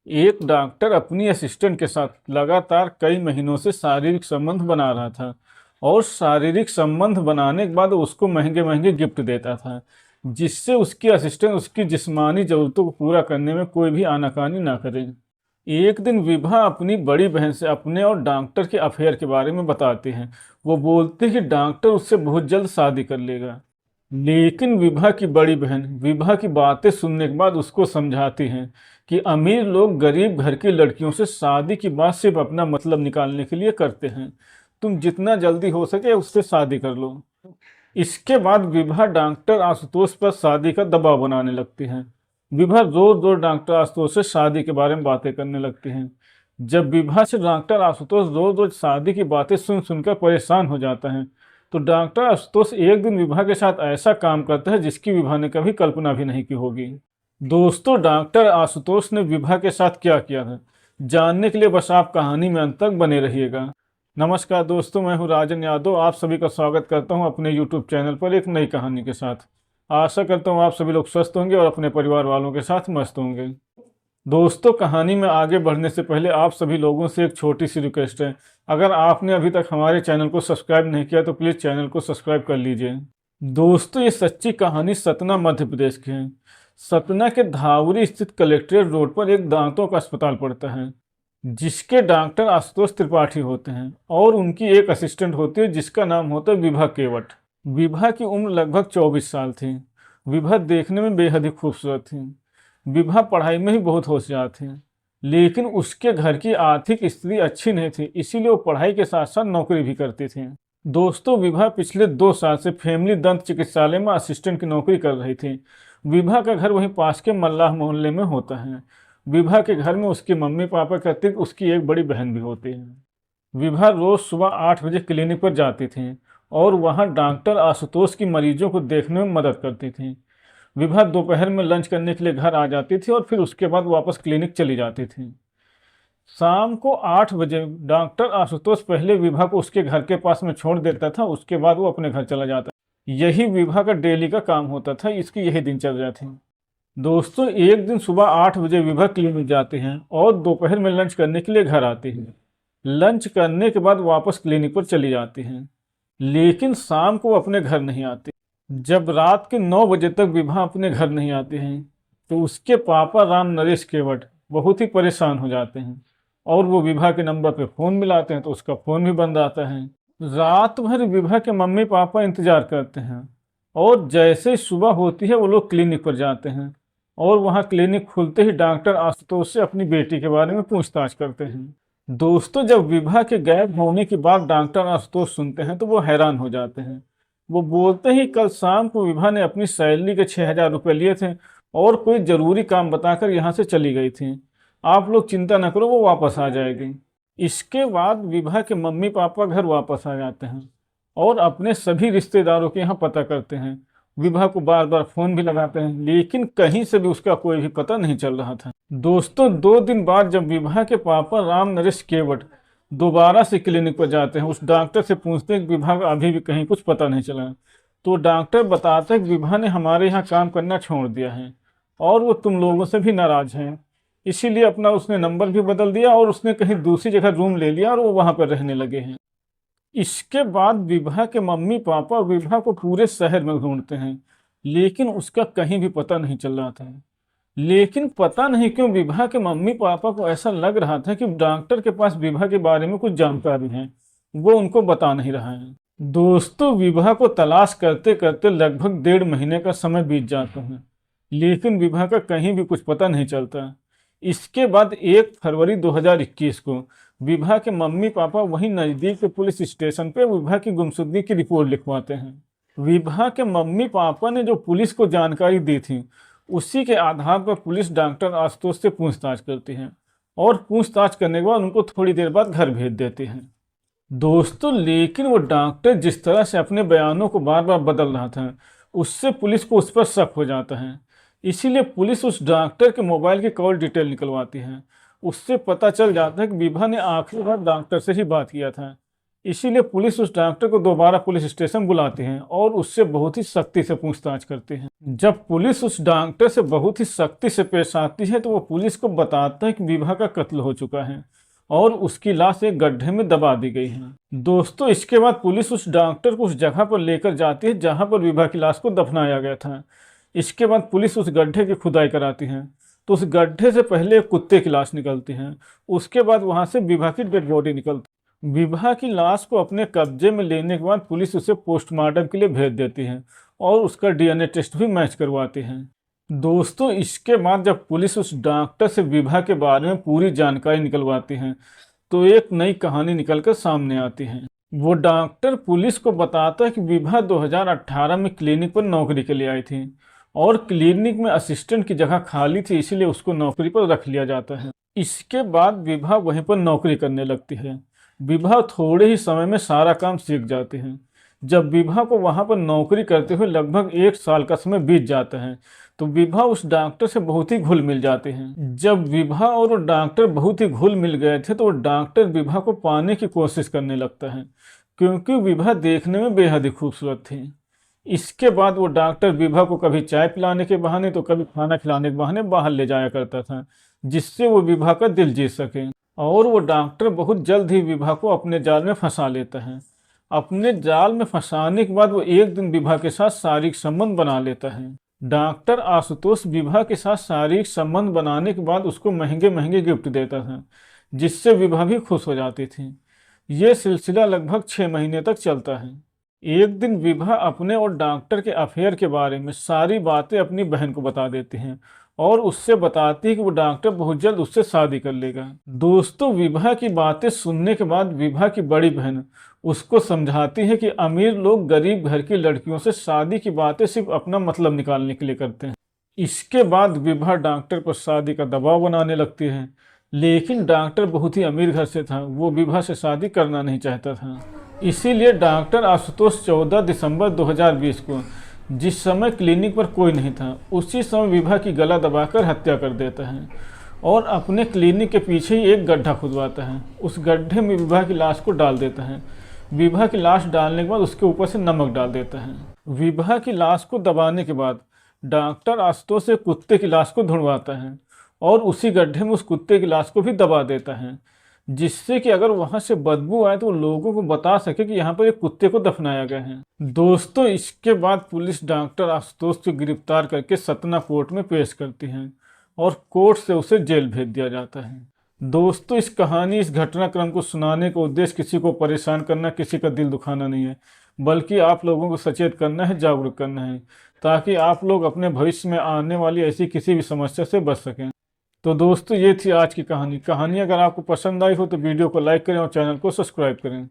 एक डॉक्टर अपनी असिस्टेंट के साथ लगातार कई महीनों से शारीरिक संबंध बना रहा था और शारीरिक संबंध बनाने के बाद उसको महंगे महंगे गिफ्ट देता था, जिससे उसकी असिस्टेंट उसकी जिस्मानी ज़रूरतों को पूरा करने में कोई भी आनाकानी ना करे। एक दिन विभा अपनी बड़ी बहन से अपने और डॉक्टर के अफेयर के बारे में बताते हैं। वो बोलते हैं कि डॉक्टर उससे बहुत जल्द शादी कर लेगा। लेकिन विभा की बड़ी बहन विभा की बातें सुनने के बाद उसको समझाती हैं कि अमीर लोग गरीब घर की लड़कियों से शादी की बात सिर्फ अपना मतलब निकालने के लिए करते हैं। तुम जितना जल्दी हो सके उससे शादी कर लो। इसके बाद विभा डॉक्टर आशुतोष पर शादी का दबाव बनाने लगती हैं। विभा रोज रोज डॉक्टर आशुतोष से शादी के बारे में बातें करने लगती हैं। जब विभा से डॉक्टर आशुतोष रोज रोज शादी की बातें सुन सुनकर परेशान हो जाता है, तो डॉक्टर आशुतोष एक दिन विभा के साथ ऐसा काम करता है जिसकी विभा ने कभी कल्पना भी नहीं की होगी। दोस्तों, डॉक्टर आशुतोष ने विभा के साथ क्या किया था, जानने के लिए बस आप कहानी में अंत तक बने रहिएगा। नमस्कार दोस्तों, मैं हूं राजन यादव। आप सभी का स्वागत करता हूं अपने यूट्यूब चैनल पर एक नई कहानी के साथ। आशा करता हूं आप सभी लोग स्वस्थ होंगे और अपने परिवार वालों के साथ मस्त होंगे। दोस्तों, कहानी में आगे बढ़ने से पहले आप सभी लोगों से एक छोटी सी रिक्वेस्ट है। अगर आपने अभी तक हमारे चैनल को सब्सक्राइब नहीं किया तो प्लीज़ चैनल को सब्सक्राइब कर लीजिए। दोस्तों, ये सच्ची कहानी सतना मध्य प्रदेश की है। सतना के धावरी स्थित कलेक्ट्रेट रोड पर एक दांतों का अस्पताल पड़ता है, जिसके डॉक्टर आशुतोष त्रिपाठी होते हैं और उनकी एक असिस्टेंट होती है जिसका नाम होता है विभा केवट। विभा की उम्र लगभग 24 साल थी। विभा देखने में बेहद ही खूबसूरत थी। विभा पढ़ाई में ही बहुत होशियार थी, लेकिन उसके घर की आर्थिक स्थिति अच्छी नहीं थी, इसीलिए वो पढ़ाई के साथ साथ नौकरी भी करती थी। दोस्तों, विभा पिछले 2 साल से फैमिली दंत चिकित्सालय में असिस्टेंट की नौकरी कर रही थी। विभा का घर वहीं पास के मल्लाह मोहल्ले में होता है। विभा के घर में उसकी मम्मी पापा के अतिरिक्त उसकी एक बड़ी बहन भी होती है। विभा रोज सुबह 8 बजे क्लिनिक पर जाती थी और वहां डॉक्टर आशुतोष की मरीजों को देखने में मदद करती थी। विभा दोपहर में लंच करने के लिए घर आ जाती थी और फिर उसके बाद वापस क्लिनिक चली जाती थी। शाम को 8 बजे डॉक्टर आशुतोष पहले विभा को उसके घर के पास में छोड़ देता था, उसके बाद वो अपने घर चला जाता। यही विभा का डेली का काम होता था, इसकी यही दिनचर्या थी। दोस्तों, एक दिन सुबह 8 बजे विभा क्लिनिक जाते हैं और दोपहर में लंच करने के लिए घर आते हैं। लंच करने के बाद वापस क्लिनिक पर चली जाती हैं, लेकिन शाम को वो अपने घर नहीं आती। जब रात के 9 बजे तक विभा अपने घर नहीं आते हैं, तो उसके पापा राम नरेश केवट बहुत ही परेशान हो जाते हैं और वो विभा के नंबर पे फ़ोन मिलाते हैं तो उसका फ़ोन भी बंद आता है। रात भर विभा के मम्मी पापा इंतज़ार करते हैं और जैसे ही सुबह होती है वो लोग क्लिनिक पर जाते हैं और वहाँ क्लिनिक खुलते ही डॉक्टर आशुतोष से अपनी बेटी के बारे में पूछताछ करते हैं। दोस्तों, जब विभा के गायब होने की बात डॉक्टर आशुतोष सुनते हैं तो वो हैरान हो जाते हैं। वो बोलते ही कल शाम को विभा ने अपनी सैलरी के 6,000 रुपये लिए थे और कोई ज़रूरी काम बताकर यहाँ से चली गई थी। आप लोग चिंता न करो, वो वापस आ जाएगी। इसके बाद विभा के मम्मी पापा घर वापस आ जाते हैं और अपने सभी रिश्तेदारों के यहाँ पता करते हैं। विभा को बार बार फ़ोन भी लगाते हैं, लेकिन कहीं से भी उसका कोई भी पता नहीं चल रहा था। दोस्तों, 2 दिन बाद जब विभा के पापा राम नरेश केवट दोबारा से क्लिनिक पर जाते हैं, उस डॉक्टर से पूछते हैं कि विभा का अभी भी कहीं कुछ पता नहीं चला। तो डॉक्टर बताता है कि विभा ने हमारे यहाँ काम करना छोड़ दिया है और वो तुम लोगों से भी नाराज़ हैं, इसीलिए अपना उसने नंबर भी बदल दिया और उसने कहीं दूसरी जगह रूम ले लिया और वो वहाँ पर रहने लगे हैं। इसके बाद विभा के मम्मी पापा विभा को पूरे शहर में ढूंढते हैं, लेकिन उसका कहीं भी पता नहीं चल रहा था। लेकिन पता नहीं क्यों विभा के मम्मी पापा को ऐसा लग रहा था कि डॉक्टर के पास विभा के बारे में कुछ जानकारी है, वो उनको बता नहीं रहा है। दोस्तों, विभा को तलाश करते करते लगभग 1.5 महीने का समय बीत जाता है, लेकिन विभा का कहीं भी कुछ पता नहीं चलता। इसके बाद 1 फरवरी 2021 को विभा के मम्मी पापा वहीं नज़दीक के पुलिस स्टेशन पे विभा की गुमशुदगी की रिपोर्ट लिखवाते हैं। विभा के मम्मी पापा ने जो पुलिस को जानकारी दी थी, उसी के आधार पर पुलिस डॉक्टर आशुतोष से पूछताछ करती है और पूछताछ करने के बाद उनको थोड़ी देर बाद घर भेज देती है। दोस्तों, लेकिन वो डॉक्टर जिस तरह से अपने बयानों को बार बार बदल रहा था, उससे पुलिस को उस पर शक हो जाता है। इसीलिए पुलिस उस डॉक्टर के मोबाइल की कॉल डिटेल निकलवाती है। उससे पता चल जाता है कि विभा ने आखिरी बार डॉक्टर से ही बात किया था। इसीलिए पुलिस उस डॉक्टर को दोबारा पुलिस स्टेशन बुलाती है और उससे बहुत ही सख्ती से पूछताछ करती है। जब पुलिस उस डॉक्टर से बहुत ही सख्ती से पेश आती है तो वो पुलिस को बताता है कि विभा का कत्ल हो चुका है और उसकी लाश एक गड्ढे में दबा दी गई है। दोस्तों, इसके बाद पुलिस उस डॉक्टर को उस जगह पर लेकर जाती है जहां पर विभा की लाश को दफनाया गया था। इसके बाद पुलिस उस गड्ढे की खुदाई कराती है तो उस गड्ढे से पहले एक कुत्ते की लाश निकलती है। उसके बाद वहां से विभा की डेड बॉडी निकलती है। विभा की लाश को अपने कब्जे में लेने के बाद पुलिस उसे पोस्टमार्टम के लिए भेज देती है और उसका डीएनए टेस्ट भी मैच करवाती है। दोस्तों, इसके बाद जब पुलिस उस डॉक्टर से विभा के बारे में पूरी जानकारी निकलवाती है तो एक नई कहानी निकलकर सामने आती है। वो डॉक्टर पुलिस को बताता है कि विभा 2018 में क्लिनिक पर नौकरी के लिए आई थी और क्लिनिक में असिस्टेंट की जगह खाली थी, इसीलिए उसको नौकरी पर रख लिया जाता है। इसके बाद विभा वहीं पर नौकरी करने लगती है। विभा थोड़े ही समय में सारा काम सीख जाती है। जब विभा को वहां पर नौकरी करते हुए लगभग 1 साल का समय बीत जाता है तो विभा उस डॉक्टर से बहुत ही घुल मिल जाते हैं। जब विभा और वो डॉक्टर बहुत ही घुल मिल गए थे तो वो डॉक्टर विभा को पाने की कोशिश करने लगता है क्योंकि विभा देखने में बेहद ही खूबसूरत थी। इसके बाद वो डॉक्टर विभा को कभी चाय पिलाने के बहाने तो कभी खाना खिलाने के बहाने बाहर ले जाया करता था जिससे वो विभा का दिल जीत सके। और वो डॉक्टर बहुत जल्द ही विभा को अपने जाल में फंसा लेता है। अपने जाल में फंसाने के बाद वो एक दिन विभा के साथ शारीरिक संबंध बना लेता है। डॉक्टर आशुतोष विभा के साथ शारीरिक संबंध बनाने के बाद उसको महंगे महंगे गिफ्ट देता था जिससे विभा भी खुश हो जाती थी। ये सिलसिला लगभग 6 महीने तक चलता है। एक दिन विभा अपने और डॉक्टर के अफेयर के बारे में सारी बातें अपनी बहन को बता देती हैं और उससे बताती है कि वो डॉक्टर बहुत जल्द उससे शादी कर लेगा। दोस्तों, विभा की बातें सुनने के बाद विभा की बड़ी बहन उसको समझाती है कि अमीर लोग गरीब घर की लड़कियों से शादी की बातें सिर्फ अपना मतलब निकालने के लिए करते हैं। इसके बाद विभा डॉक्टर पर शादी का दबाव बनाने लगती है, लेकिन डॉक्टर बहुत ही अमीर घर से था, वो विभा से शादी करना नहीं चाहता था। इसीलिए डॉक्टर आशुतोष 14 दिसंबर 2020 को, जिस समय क्लिनिक पर कोई नहीं था, उसी समय विभा की गला दबाकर हत्या कर देता है और अपने क्लिनिक के पीछे ही एक गड्ढा खुदवाता है। उस गड्ढे में विभा की लाश को डाल देता है। विभा की लाश डालने के बाद उसके ऊपर से नमक डाल देता है। विभा की लाश को दबाने के बाद डॉक्टर आशुतोष से कुत्ते की लाश को ढूंढवाता है और उसी गड्ढे में उस कुत्ते की लाश को भी दबा देता है जिससे कि अगर वहां से बदबू आए तो लोगों को बता सके कि यहाँ पर एक कुत्ते को दफनाया गया है। दोस्तों, इसके बाद पुलिस डॉक्टर आशुतोष को गिरफ्तार करके सतना कोर्ट में पेश करती है और कोर्ट से उसे जेल भेज दिया जाता है। दोस्तों, इस घटनाक्रम को सुनाने का उद्देश्य किसी को परेशान करना, किसी का दिल दुखाना नहीं है, बल्कि आप लोगों को सचेत करना है, जागरूक करना है, ताकि आप लोग अपने भविष्य में आने वाली ऐसी किसी भी समस्या से बच सकें। तो दोस्तों, ये थी आज की कहानी। अगर आपको पसंद आई हो तो वीडियो को लाइक करें और चैनल को सब्सक्राइब करें।